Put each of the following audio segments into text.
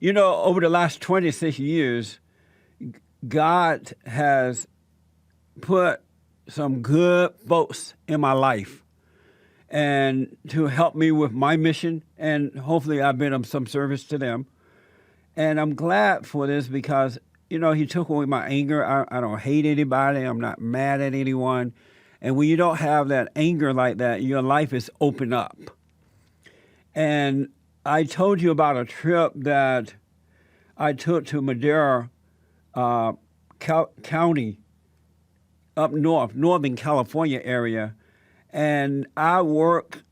You know, over the last 26 years, God has put some good folks in my life and to help me with my mission, and hopefully I've been of some service to them. And I'm glad for this because, you know, he took away my anger. I don't hate anybody. I'm not mad at anyone. And when you don't have that anger like that, your life is open up. And I told you about a trip that I took to Madera County up north, Northern California area. And I worked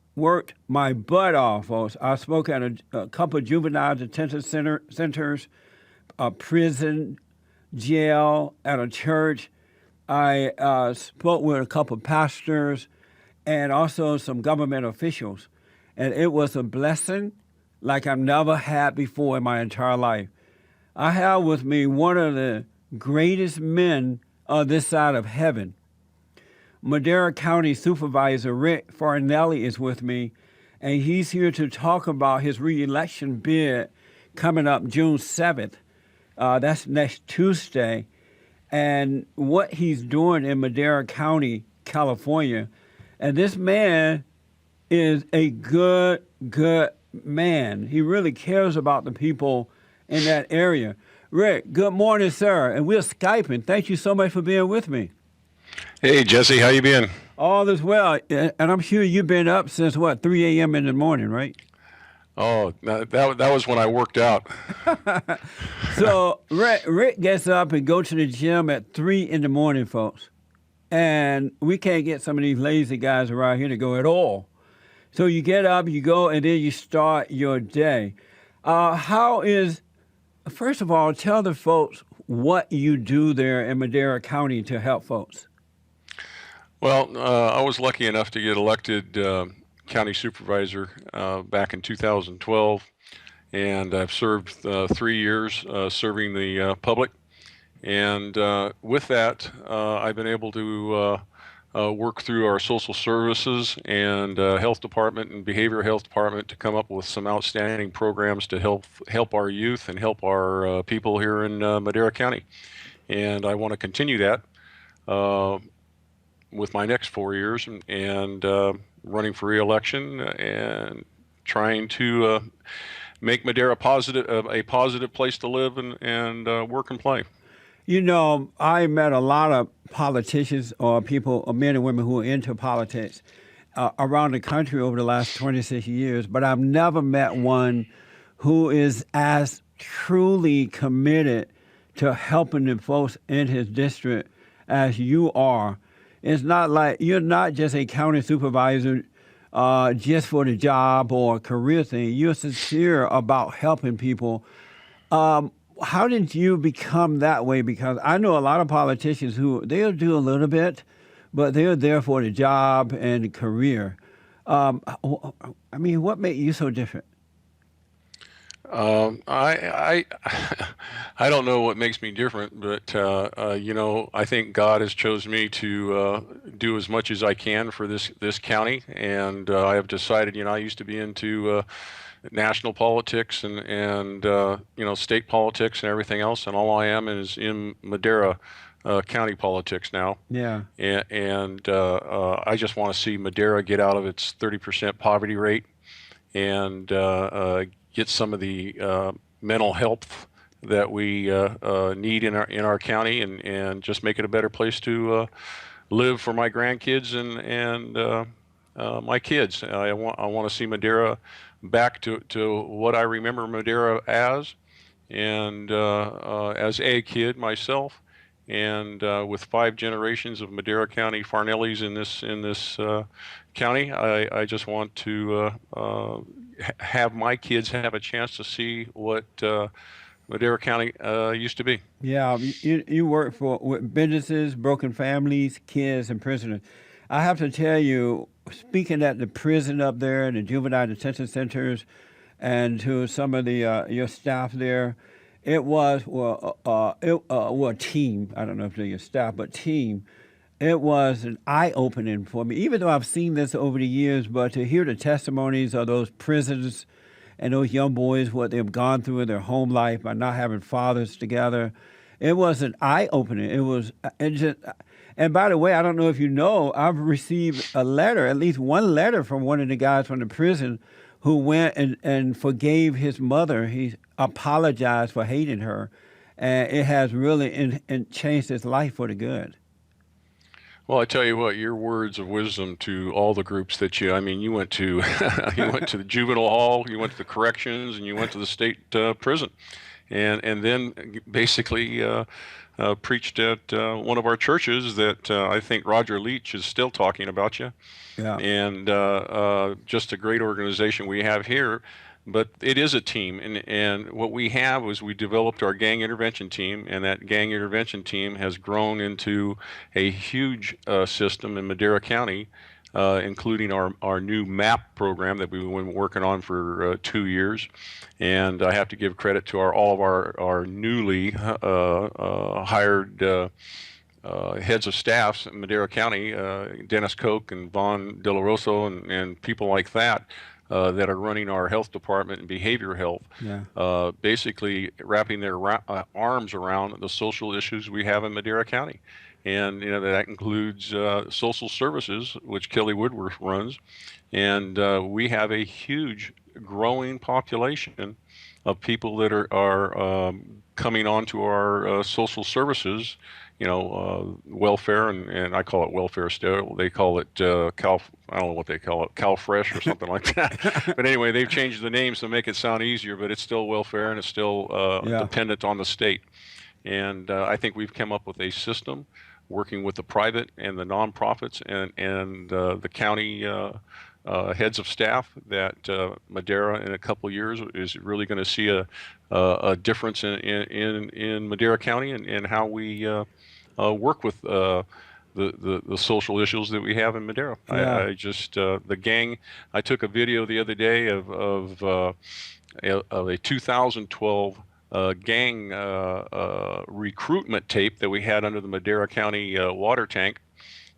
my butt off, folks. I spoke at a couple of juvenile detention centers, a prison, jail, at a church. I spoke with a couple of pastors and also some government officials. And it was a blessing like I've never had before in my entire life. I have with me one of the greatest men of this side of heaven. Madera County Supervisor Rick Farinelli is with me, and he's here to talk about his reelection bid coming up June 7th. That's next Tuesday. And what he's doing in Madera County, California. And this man is a good man. He really cares about the people in that area. Rick, good morning, sir. And we're Skyping. Thank you so much for being with me. Hey, Jesse, how you been? All is well. And I'm sure you've been up since, 3 a.m. in the morning, right? Oh, that was when I worked out. So Rick gets up and goes to the gym at 3 in the morning, folks. And we can't get some of these lazy guys around here to go at all. So you get up, you go, and then you start your day. First of all, tell the folks what you do there in Madera County to help folks. Well, I was lucky enough to get elected county supervisor back in 2012, and I've served 3 years serving the public. And with that, I've been able to work through our social services and health department and behavioral health department to come up with some outstanding programs to help our youth and help our people here in Madera County. And I want to continue that with my next 4 years and running for re-election and trying to make Madera a positive place to live and work and play. You know, I met a lot of politicians or people, or men and women who are into politics around the country over the last 26 years, but I've never met one who is as truly committed to helping the folks in his district as you are. It's not like you're not just a county supervisor just for the job or a career thing. You're sincere about helping people. How did you become that way? Because I know a lot of politicians who they'll do a little bit, but they're there for the job and the career. I mean, what made you so different? I don't know what makes me different, but I think God has chosen me to do as much as I can for this county, and I have decided. I used to be into national politics and state politics and everything else, and all I am is in Madera county politics now. Yeah. And I just want to see Madera get out of its 30% poverty rate and get some of the mental health that we need in our county, and just make it a better place to live for my grandkids and my kids. I want to see Madera back to what I remember Madera as, and as a kid myself, and with 5 generations of Madera County Farinellis in this county, I just want to have my kids have a chance to see what Madera County used to be. Yeah, you work with businesses, broken families, kids, and prisoners. I have to tell you, speaking at the prison up there, the juvenile detention centers, and to some of the your staff there, it was a team. I don't know if they're your staff, but team. It was an eye-opening for me, even though I've seen this over the years. But to hear the testimonies of those prisoners and those young boys, what they've gone through in their home life by not having fathers together. It was an eye opening. It just, and by the way, I don't know if you know, I've received a letter, at least one letter from one of the guys from the prison who went and forgave his mother. He apologized for hating her, and it has really changed his life for the good. Well, I tell you what, your words of wisdom to all the groups that I mean, you went to, you went to the juvenile hall, you went to the corrections, and you went to the state prison, and then basically preached at one of our churches that I think Roger Leach is still talking about you, Yeah. and just a great organization we have here. But it is a team, and what we have is we developed our gang intervention team, and that gang intervention team has grown into a huge system in Madera County, including our new MAP program that we've been working on for 2 years. And I have to give credit to all of our newly hired heads of staffs in Madera County, Dennis Koch and Vaughn De La Rosa and people like that. That are running our health department and behavioral health, basically wrapping their arms around the social issues we have in Madera County. And that includes social services, which Kelly Woodworth runs. And we have a huge growing population of people that are coming onto our social services, welfare, and I call it welfare still. They call it I don't know what they call it, CalFresh or something like that. But anyway, they've changed the names to make it sound easier, but it's still welfare and it's still dependent on the state. And I think we've come up with a system working with the private and the nonprofits and the county heads of staff that Madera in a couple of years is really going to see a difference in Madera County and how we work with the social issues that we have in Madera. Yeah. I just the gang. I took a video the other day of a 2012 gang recruitment tape that we had under the Madera County water tank,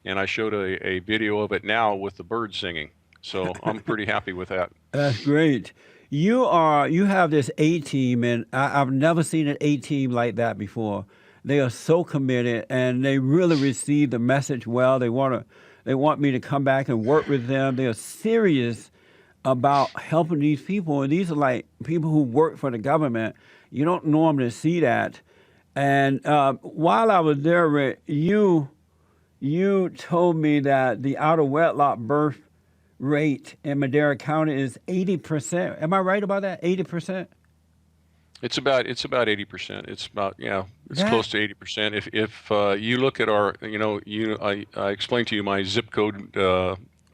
and I showed a video of it now with the birds singing. So I'm pretty happy with that. That's great. You have this A team, and I've never seen an A team like that before. They are so committed, and they really receive the message well. They want me to come back and work with them. They are serious about helping these people, and these are like people who work for the government. You don't normally see that. And while I was there, Rick, you told me that the out of wedlock birth rate in Madera County is 80%. Am I right about that? 80%? It's about 80%. It's about it's close to 80%. If you look at our I explained to you my zip code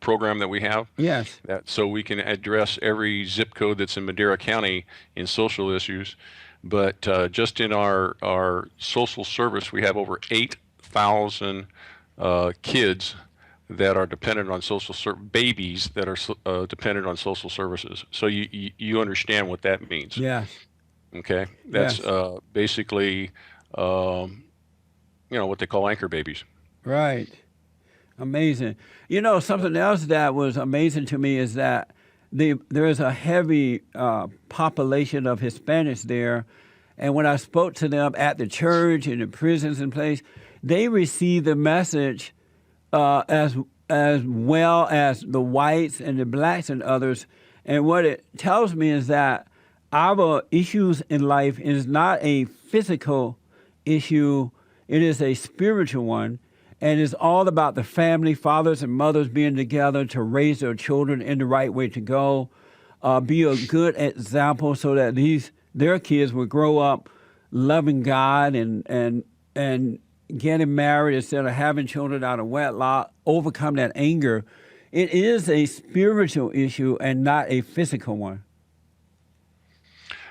program that we have. Yes. So we can address every zip code that's in Madera County in social issues, but just in our social service we have over 8,000 kids that are dependent on babies that are dependent on social services. So you understand what that means. Yes. Okay, that's Yes. basically what they call anchor babies. Right. Amazing. Something else that was amazing to me is that there is a heavy population of Hispanics there, and when I spoke to them at the church and the prisons and place, they received the message as well as the whites and the blacks and others. And what it tells me is that our issues in life is not a physical issue, it is a spiritual one. And it's all about the family, fathers and mothers being together to raise their children in the right way to go, be a good example so that their kids will grow up loving God and getting married instead of having children out of wedlock, overcome that anger. It is a spiritual issue and not a physical one.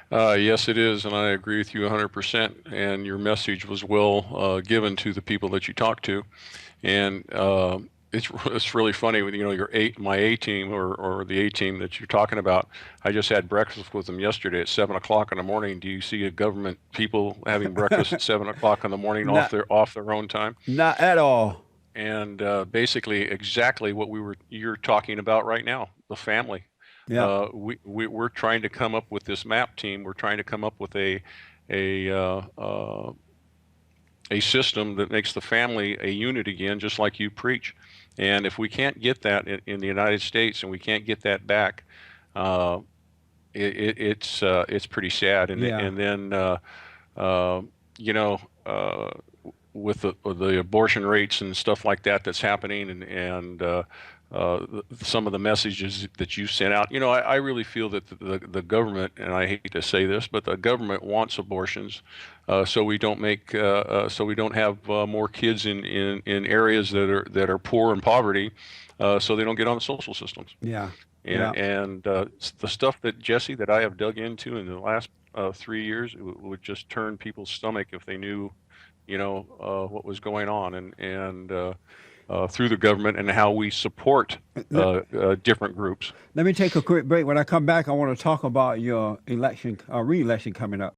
Yes, it is, and I agree with you 100%. And your message was well given to the people that you talked to, and it's really funny when my A team or the A team that you're talking about. I just had breakfast with them yesterday at 7 o'clock in the morning. Do you see a government people having breakfast at 7 o'clock in the morning off their own time? Not at all. And basically exactly what you're talking about right now, the family. Yeah. We're trying to come up with this MAP team. We're trying to come up with a a system that makes the family a unit again, just like you preach. And if we can't get that in the United States, and we can't get that back, uh, it's pretty sad. Yeah. And then you know, with the abortion rates and stuff like that that's happening, some of the messages that you sent out, I really feel that the government, and I hate to say this, but the government wants abortions, so we don't have more kids in areas that are poor and poverty, so they don't get on the social systems. Yeah. Yeah. And the stuff that Jesse, that I have dug into in the last 3 years, it would just turn people's stomach if they knew, what was going on, and through the government, and how we support different groups. Let me take a quick break. When I come back, I want to talk about your election, re-election coming up.